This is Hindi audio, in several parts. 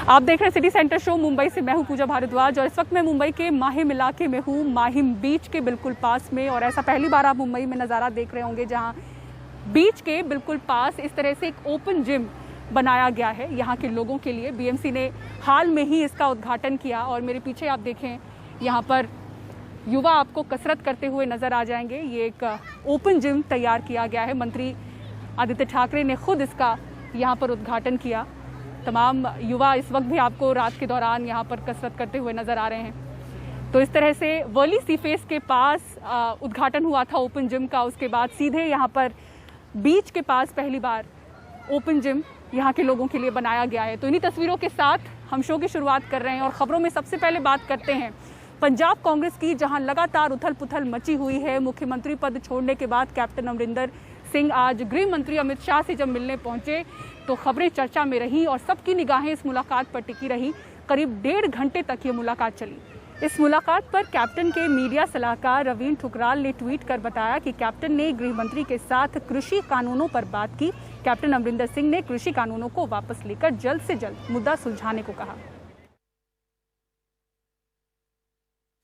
आप देख रहे हैं सिटी सेंटर शो मुंबई से। मैं हूं पूजा भारद्वाज और इस वक्त मैं मुंबई के माहिम इलाके में हूं, माहिम बीच के बिल्कुल पास में। और ऐसा पहली बार आप मुंबई में नज़ारा देख रहे होंगे जहां बीच के बिल्कुल पास इस तरह से एक ओपन जिम बनाया गया है यहाँ के लोगों के लिए। बीएमसी ने हाल में ही इसका उद्घाटन किया और मेरे पीछे आप देखें यहाँ पर युवा आपको कसरत करते हुए नजर आ जाएंगे। ये एक ओपन जिम तैयार किया गया है। मंत्री आदित्य ठाकरे ने खुद इसका यहाँ पर उद्घाटन किया। तमाम युवा इस वक्त भी आपको रात के दौरान यहाँ पर कसरत करते हुए नजर आ रहे हैं। तो इस तरह से वर्ली सी फेस के पास उद्घाटन हुआ था ओपन जिम का। उसके बाद सीधे यहाँ पर बीच के पास पहली बार ओपन जिम यहाँ के लोगों के लिए बनाया गया है। तो इन्हीं तस्वीरों के साथ हम शो की शुरुआत कर रहे हैं और खबरों में सबसे पहले बात करते हैं पंजाब कांग्रेस की, जहां लगातार उथल पुथल मची हुई है। मुख्यमंत्री पद छोड़ने के बाद कैप्टन अमरिंदर सिंह आज गृह मंत्री अमित शाह से जब मिलने पहुंचे तो खबरें चर्चा में रही और सबकी निगाहें इस मुलाकात पर टिकी रही। करीब 1.5 घंटे तक ये मुलाकात चली। इस मुलाकात पर कैप्टन के मीडिया सलाहकार रवीन ठुकराल ने ट्वीट कर बताया कि कैप्टन ने गृह मंत्री के साथ कृषि कानूनों पर बात की। कैप्टन अमरिंदर सिंह ने कृषि कानूनों को वापस लेकर जल्द से जल्द मुद्दा सुलझाने को कहा।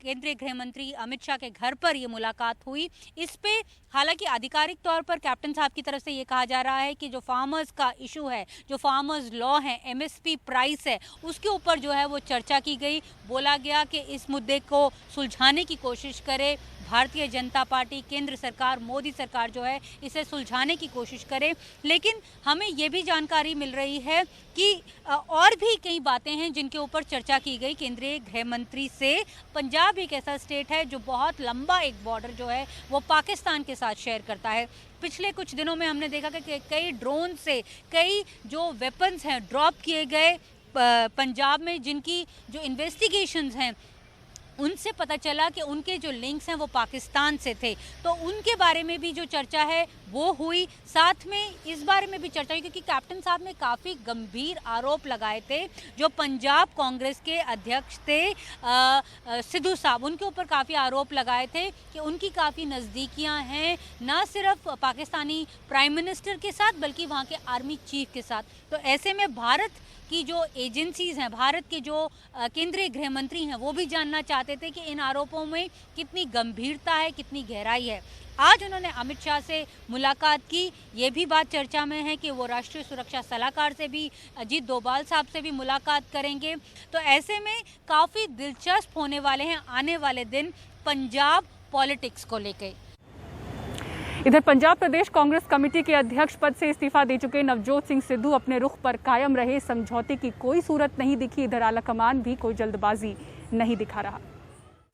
केंद्रीय गृह मंत्री अमित शाह के घर पर यह मुलाकात हुई। इस पे हालांकि आधिकारिक तौर पर कैप्टन साहब की तरफ से ये कहा जा रहा है कि जो फार्मर्स का इशू है, जो फार्मर्स लॉ है, एमएसपी प्राइस है, उसके ऊपर जो है वो चर्चा की गई। बोला गया कि इस मुद्दे को सुलझाने की कोशिश करे भारतीय जनता पार्टी, केंद्र सरकार, मोदी सरकार जो है इसे सुलझाने की कोशिश करे। लेकिन हमें ये भी जानकारी मिल रही है कि और भी कई बातें हैं जिनके ऊपर चर्चा की गई केंद्रीय गृह मंत्री से। पंजाब एक ऐसा स्टेट है जो बहुत लंबा एक बॉर्डर जो है वो पाकिस्तान के साथ शेयर करता है। पिछले कुछ दिनों में हमने देखा कि कई ड्रोन से कई जो वेपन्स हैं ड्रॉप किए गए पंजाब में, जिनकी जो इन्वेस्टिगेशंस हैं उनसे पता चला कि उनके जो लिंक्स हैं वो पाकिस्तान से थे। तो उनके बारे में भी जो चर्चा है वो हुई। साथ में इस बारे में भी चर्चा हुई क्योंकि कैप्टन साहब ने काफ़ी गंभीर आरोप लगाए थे। जो पंजाब कांग्रेस के अध्यक्ष थे सिद्धू साहब, उनके ऊपर काफ़ी आरोप लगाए थे कि उनकी काफ़ी नज़दीकियां हैं ना सिर्फ पाकिस्तानी प्राइम मिनिस्टर के साथ बल्कि वहाँ के आर्मी चीफ के साथ। तो ऐसे में भारत की जो एजेंसीज हैं, भारत के जो केंद्रीय गृह मंत्री हैं, वो भी जानना चाहते थे कि इन आरोपों में कितनी गंभीरता है, कितनी गहराई है। आज उन्होंने अमित शाह से मुलाकात की। ये भी बात चर्चा में है कि वो राष्ट्रीय सुरक्षा सलाहकार से भी, अजीत डोभाल साहब से भी मुलाकात करेंगे। तो ऐसे में काफ़ी दिलचस्प होने वाले हैं आने वाले दिन पंजाब पॉलिटिक्स को लेकर। इधर पंजाब प्रदेश कांग्रेस कमेटी के अध्यक्ष पद से इस्तीफा दे चुके नवजोत सिंह सिद्धू अपने रुख पर कायम रहे। समझौते की कोई सूरत नहीं दिखी। इधर आलाकमान भी कोई जल्दबाजी नहीं दिखा रहा।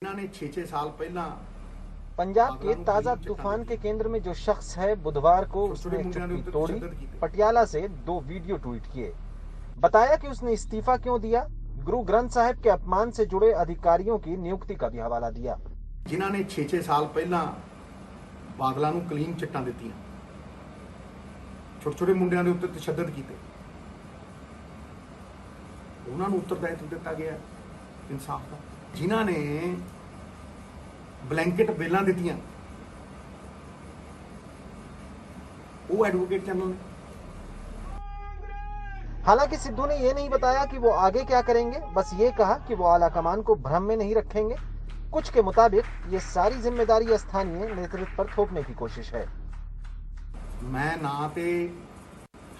इन्होंने 6 साल पहला पंजाब के ताजा तूफान के केंद्र में जो शख्स है, बुधवार को उसने चुप्पी तोड़ी, पटियाला से 2 वीडियो ट्वीट किए। बताया कि उसने इस्तीफा क्यों दिया। गुरु ग्रंथ साहिब के अपमान से जुड़े अधिकारियों की नियुक्ति का भी हवाला दिया। जिन्होंने 6 साल पहला बादलों को क्लीन चिट्टां दित्तियां, छोटे छोटे मुंडियां दे उत्ते तशद्दद कीते, उन्हां नूं उत्तरदायित्व दिता गया इंसाफ का। जिन्हां ने ब्लैंकेट बेलां दित्तियां वो एडवोकेट जनरल ने। हालांकि सिद्धू ने यह नहीं बताया कि वो आगे क्या करेंगे, बस ये कहा कि वो आलाकमान को भ्रम में नहीं रखेंगे। कुछ के मुताबिक ये सारी जिम्मेदारी स्थानीय नेतृत्व पर थोपने की कोशिश है। मैं ना ते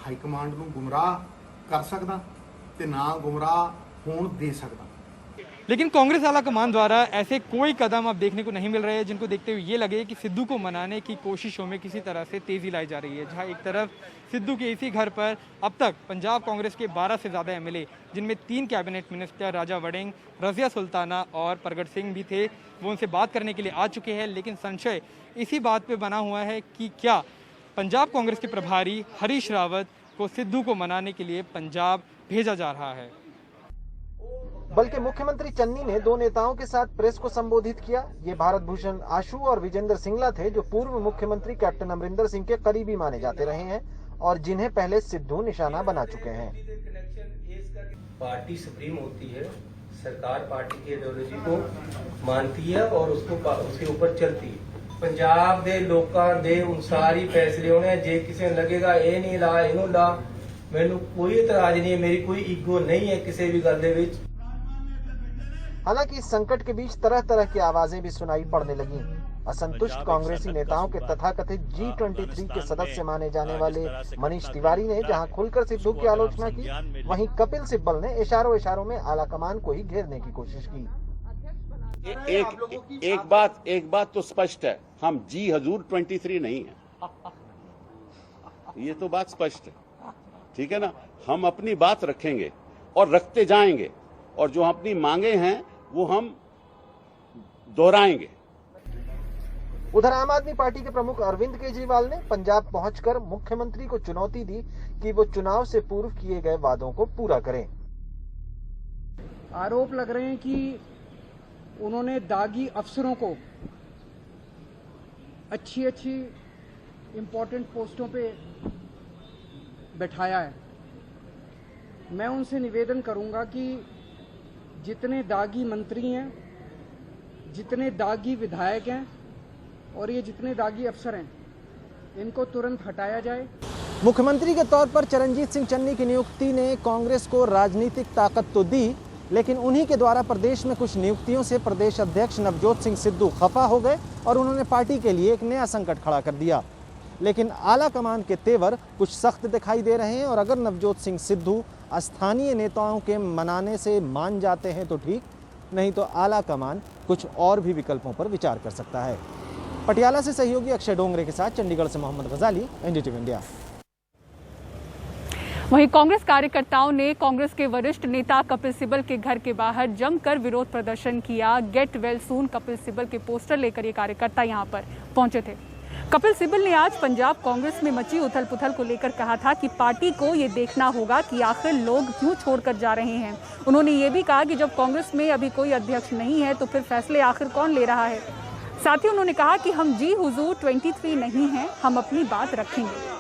हाईकमांड नूं गुमराह कर सकदा ते ना गुमराह होण दे सकदा। लेकिन कांग्रेस आलाकमान द्वारा ऐसे कोई कदम अब देखने को नहीं मिल रहे हैं जिनको देखते हुए ये लगे कि सिद्धू को मनाने की कोशिशों में किसी तरह से तेजी लाई जा रही है। जहां एक तरफ सिद्धू के इसी घर पर अब तक पंजाब कांग्रेस के 12 से ज़्यादा एमएलए, जिनमें 3 कैबिनेट मिनिस्टर राजा वड़िंग, रज़िया सुल्ताना और प्रगट सिंह भी थे, वो उनसे बात करने के लिए आ चुके हैं। लेकिन संशय इसी बात पर बना हुआ है कि क्या पंजाब कांग्रेस के प्रभारी हरीश रावत को सिद्धू को मनाने के लिए पंजाब भेजा जा रहा है। बल्कि मुख्यमंत्री चन्नी ने 2 नेताओं के साथ प्रेस को संबोधित किया। ये भारत भूषण आशु और विजेंद्र सिंगला थे, जो पूर्व मुख्यमंत्री कैप्टन अमरिंदर सिंह के करीबी माने जाते रहे हैं और जिन्हें पहले सिद्धू निशाना बना चुके हैं। पार्टी सुप्रीम होती है, सरकार पार्टी की आइडियोलॉजी को मानती है और उसके ऊपर चलती है। पंजाब के लोगों के अनुसार ही फैसले होने। जे किसी लगेगा ये नहीं ला, इनू ला, मैंने कोई इतराज नहीं है, मेरी कोई ईगो नहीं है किसी भी गल दे विच। हालांकि इस संकट के बीच तरह तरह की आवाजें भी सुनाई पड़ने लगी। असंतुष्ट कांग्रेसी नेताओं के तथाकथित G23 के सदस्य माने जाने वाले मनीष तिवारी ने जहां खुलकर सिद्धू की आलोचना की, वहीं कपिल सिब्बल ने इशारों में आलाकमान को ही घेरने की कोशिश की। एक बात तो स्पष्ट है, हम जी हजूर 23 नहीं है, ये तो बात स्पष्ट है, ठीक है ना। हम अपनी बात रखेंगे और रखते जाएंगे, और जो अपनी मांगे हैं वो हम दोहराएंगे। उधर आम आदमी पार्टी के प्रमुख अरविंद केजरीवाल ने पंजाब पहुंचकर मुख्यमंत्री को चुनौती दी कि वो चुनाव से पूर्व किए गए वादों को पूरा करें। आरोप लग रहे हैं कि उन्होंने दागी अफसरों को अच्छी इंपॉर्टेंट पोस्टों पे बैठाया है। मैं उनसे निवेदन करूंगा कि जितने दागी मंत्री हैं, जितने दागी विधायक हैं और ये जितने दागी अफसर हैं, इनको तुरंत हटाया जाए। मुख्यमंत्री के तौर पर चरणजीत सिंह चन्नी की नियुक्ति ने कांग्रेस को राजनीतिक ताकत तो दी, लेकिन उन्हीं के द्वारा प्रदेश में कुछ नियुक्तियों से प्रदेश अध्यक्ष नवजोत सिंह सिद्धू खफा हो गए और उन्होंने पार्टी के लिए एक नया संकट खड़ा कर दिया। लेकिन आला कमान के तेवर कुछ सख्त दिखाई दे रहे हैं और अगर नवजोत सिंह सिद्धू स्थानीय नेताओं के मनाने से मान जाते हैं तो ठीक, नहीं तो आला कमान कुछ और भी विकल्पों पर विचार कर सकता है। पटियाला से सहयोगी अक्षय डोंगरे के साथ चंडीगढ़ से मोहम्मद गजाली, एनडीटीवी इंडिया। वहीं कांग्रेस कार्यकर्ताओं ने कांग्रेस के वरिष्ठ नेता कपिल सिब्बल के घर के बाहर जमकर विरोध प्रदर्शन किया। Get well soon Kapil Sibal के पोस्टर लेकर ये कार्यकर्ता यहां पर पहुंचे थे। कपिल सिब्बल ने आज पंजाब कांग्रेस में मची उथल पुथल को लेकर कहा था कि पार्टी को ये देखना होगा कि आखिर लोग क्यों छोड़कर जा रहे हैं। उन्होंने ये भी कहा कि जब कांग्रेस में अभी कोई अध्यक्ष नहीं है तो फिर फैसले आखिर कौन ले रहा है। साथ ही उन्होंने कहा कि हम जी हुजूर 23 नहीं हैं, हम अपनी बात रखेंगे।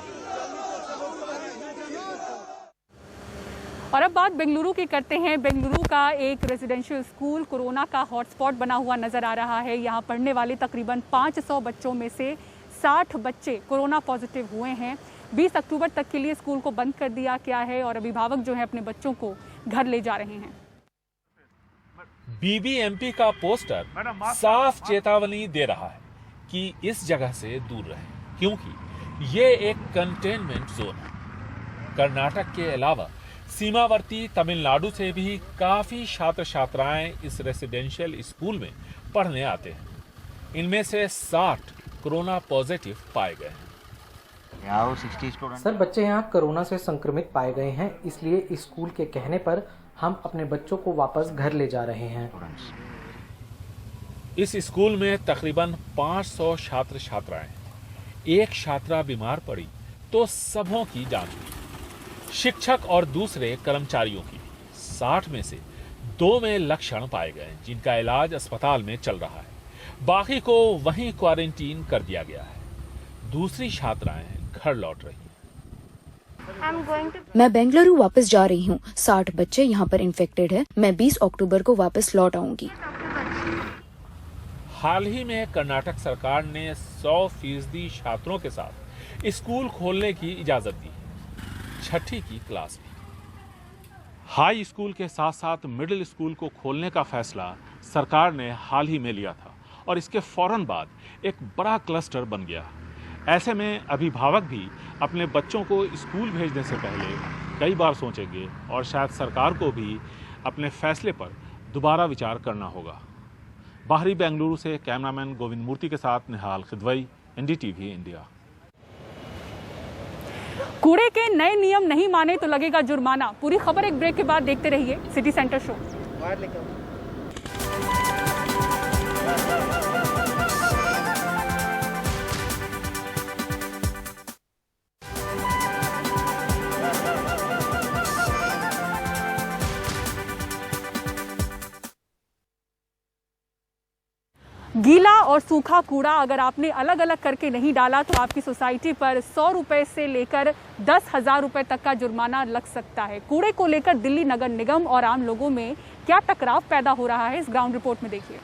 और अब बात बेंगलुरु की करते हैं। बेंगलुरु का एक रेजिडेंशियल स्कूल कोरोना का हॉटस्पॉट बना हुआ नजर आ रहा है। यहाँ पढ़ने वाले तकरीबन 500 बच्चों में से 60 बच्चे कोरोना पॉजिटिव हुए हैं। 20 अक्टूबर तक के लिए स्कूल को बंद कर दिया गया है और अभिभावक जो है अपने बच्चों को घर ले जा रहे हैं। बीबीएमपी का पोस्टर साफ चेतावनी दे रहा है कि इस जगह से दूर रहें, क्योंकि ये एक कंटेनमेंट जोन है। कर्नाटक के अलावा सीमावर्ती तमिलनाडु से भी काफी छात्र छात्राएं इस रेसिडेंशियल स्कूल में पढ़ने आते हैं। इनमें से 60 कोरोना पॉजिटिव पाए गए हैं। सर, बच्चे यहाँ कोरोना से संक्रमित पाए गए हैं, इसलिए स्कूल के कहने पर हम अपने बच्चों को वापस घर ले जा रहे हैं। इस स्कूल में तकरीबन 500 छात्र छात्राएं। एक छात्रा बीमार पड़ी तो सबों की जांच हुई, शिक्षक और दूसरे कर्मचारियों की। 60 में से 2 में लक्षण पाए गए, जिनका इलाज अस्पताल में चल रहा है। बाकी को वहीं क्वारंटीन कर दिया गया है। दूसरी छात्राएं घर लौट रही हैं। मैं बेंगलुरु वापस जा रही हूँ। 60 बच्चे यहाँ पर इन्फेक्टेड है। मैं 20 अक्टूबर को वापस लौट आऊंगी। हाल ही में कर्नाटक सरकार ने 100% छात्रों के साथ स्कूल खोलने की इजाजत दी, 6ठी की क्लास में। हाई स्कूल के साथ साथ मिडिल स्कूल को खोलने का फैसला सरकार ने हाल ही में लिया था और इसके फौरन बाद एक बड़ा क्लस्टर बन गया। ऐसे में अभिभावक भी अपने बच्चों को स्कूल भेजने से पहले कई बार सोचेंगे और शायद सरकार को भी अपने फैसले पर दोबारा विचार करना होगा। बाहरी बेंगलुरु से कैमरामैन गोविंद मूर्ति के साथ निहाल खिदवई, एनडीटीवी इंडिया। कूड़े के नए नियम नहीं माने तो लगेगा जुर्माना। पूरी खबर एक ब्रेक के बाद देखते रहिए सिटी सेंटर शो। गीला और सूखा कूड़ा अगर आपने अलग अलग करके नहीं डाला तो आपकी सोसाइटी पर 100 रुपए से लेकर 10,000 रुपए तक का जुर्माना लग सकता है। कूड़े को लेकर दिल्ली नगर निगम और आम लोगों में क्या टकराव पैदा हो रहा है, इस ग्राउंड रिपोर्ट में देखिए।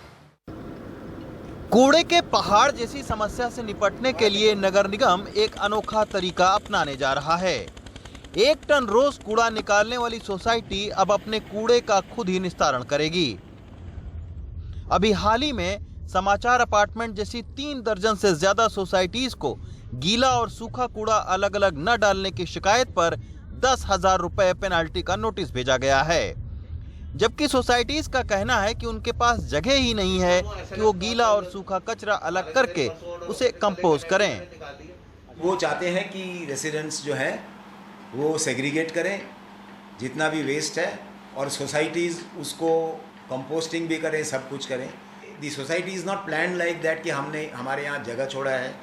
कूड़े के पहाड़ जैसी समस्या से निपटने के लिए नगर निगम एक अनोखा तरीका अपनाने जा रहा है। 1 टन रोज कूड़ा निकालने वाली सोसाइटी अब अपने कूड़े का खुद ही निस्तारण करेगी। अभी हाल ही में समाचार अपार्टमेंट जैसी 3 दर्जन से ज्यादा सोसाइटीज को गीला और सूखा कूड़ा अलग अलग न डालने की शिकायत पर 10,000 रुपए पेनाल्टी का नोटिस भेजा गया है, जबकि सोसाइटीज का कहना है कि उनके पास जगह ही नहीं है कि वो गीला और सूखा कचरा अलग करके उसे कंपोज करें। वो चाहते हैं कि रेसिडेंट्स जो है वो सेग्रीगेट करें जितना भी वेस्ट है, और सोसाइटीज़ उसको कंपोस्टिंग भी करें, सब कुछ करें। The society is not plan like that कि हमने हमारे यहाँ जगह छोड़ा है,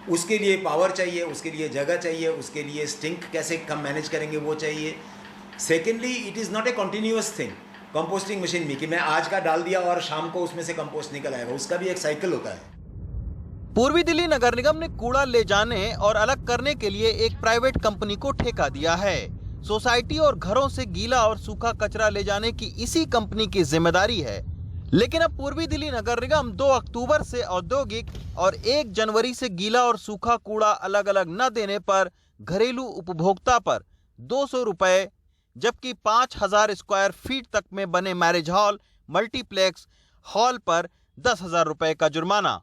उसके लिए पावर चाहिए, उसके लिए जगह चाहिए, उसके लिए स्टिंक कैसे कम मैनेज करेंगे वो चाहिए। Secondly, it is not a continuous thing. Composting machine भी कि मैं आज का डाल दिया और शाम को उसमें से कंपोस्ट निकल आएगा, उसका भी एक साइकिल होता है। पूर्वी दिल्ली नगर निगम ने कूड़ा ले जाने और अलग करने के लिए एक प्राइवेट कंपनी को ठेका दिया है। सोसाइटी और घरों से गीला और सूखा कचरा ले जाने की इसी कंपनी की जिम्मेदारी है, लेकिन अब पूर्वी दिल्ली नगर निगम 2 अक्टूबर से औद्योगिक और 1 जनवरी से गीला और सूखा कूड़ा अलग अलग न देने पर घरेलू उपभोक्ता पर 200 रुपए, जबकि 5,000 स्क्वायर फीट तक में बने मैरिज हॉल, मल्टीप्लेक्स हॉल पर 10,000 रुपए का जुर्माना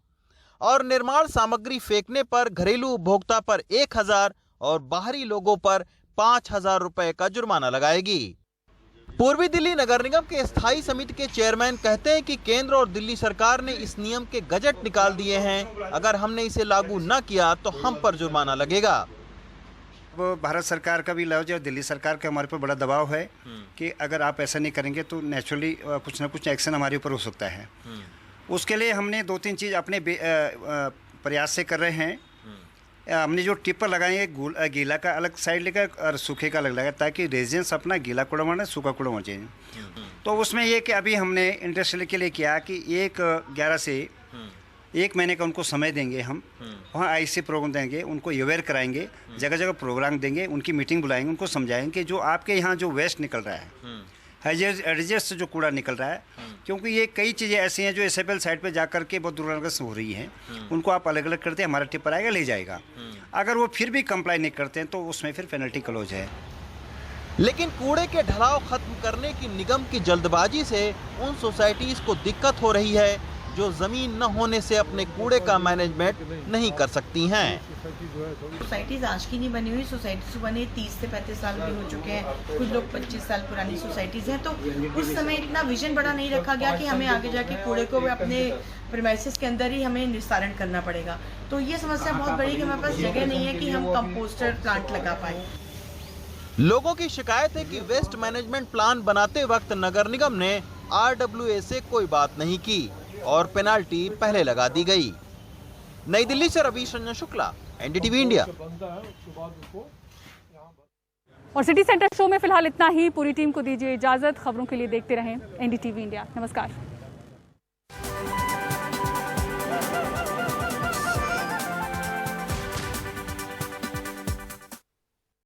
और निर्माण सामग्री फेंकने पर घरेलू उपभोक्ता पर 1,000 और बाहरी लोगों पर 5,000 रुपए का जुर्माना लगाएगी। पूर्वी दिल्ली नगर निगम के स्थायी समिति के चेयरमैन कहते हैं कि केंद्र और दिल्ली सरकार ने इस नियम के गजट निकाल दिए हैं, अगर हमने इसे लागू न किया तो हम पर जुर्माना लगेगा। वो भारत सरकार का भी लफ्ज और दिल्ली सरकार का हमारे पर बड़ा दबाव है कि अगर आप ऐसा नहीं करेंगे तो नेचुरली कुछ ना कुछ एक्शन हमारे ऊपर हो सकता है। उसके लिए हमने 2-3 चीज़ अपने प्रयास से कर रहे हैं। हमने जो टिप्पर लगाए हैं, गीला का अलग साइड लेकर और सूखे का अलग लगाया, ताकि रेजिडेंट्स अपना गीला कूड़ा माने, सूखा कूड़ा माने। तो उसमें ये कि अभी हमने इंडस्ट्रियल के लिए किया कि 1/11 से 1 महीने का उनको समय देंगे, हम वहाँ IC प्रोग्राम देंगे, उनको अवेयर कराएंगे, जगह जगह प्रोग्राम देंगे, उनकी मीटिंग बुलाएंगे, उनको समझाएंगे कि जो आपके यहाँ जो वेस्ट निकल रहा है, हैजर्ड से जो कूड़ा निकल रहा है, क्योंकि ये कई चीज़ें ऐसी हैं जो SFL साइड पे जाकर के बहुत दुर्घटना हो रही हैं, उनको आप अलग अलग करते हैं, हमारा टिप्पर आएगा ले जाएगा। अगर वो फिर भी कंप्लाई नहीं करते हैं तो उसमें फिर पेनल्टी क्लोज है। लेकिन कूड़े के ढलाव खत्म करने की निगम की जल्दबाजी से उन सोसाइटीज को दिक्कत हो रही है जो जमीन न होने से अपने कूड़े का मैनेजमेंट नहीं कर सकती हैं। सोसाइटीज आज की नहीं बनी हुई, सोसाइटीज बने 30 से 35 साल भी हो चुके हैं, कुछ लोग 25 साल पुरानी सोसाइटीज हैं। तो उस समय इतना विजन बड़ा नहीं रखा गया कि हमें आगे जाके कूड़े को अपने प्रीमाइसेस के अंदर ही हमें निस्तारण करना पड़ेगा। तो ये समस्या बहुत बड़ी कि हमारे पास जगह नहीं है कि हम कंपोस्टर प्लांट लगा पाए। लोगों की शिकायत है कि वेस्ट मैनेजमेंट प्लान बनाते वक्त नगर निगम ने RWA से कोई बात नहीं की और पेनाल्टी पहले लगा दी गई। नई दिल्ली से रवीश रंजन शुक्ला, NDTV इंडिया। और सिटी सेंटर शो में फिलहाल इतना ही। पूरी टीम को दीजिए इजाजत। खबरों के लिए देखते रहें NDTV इंडिया। नमस्कार।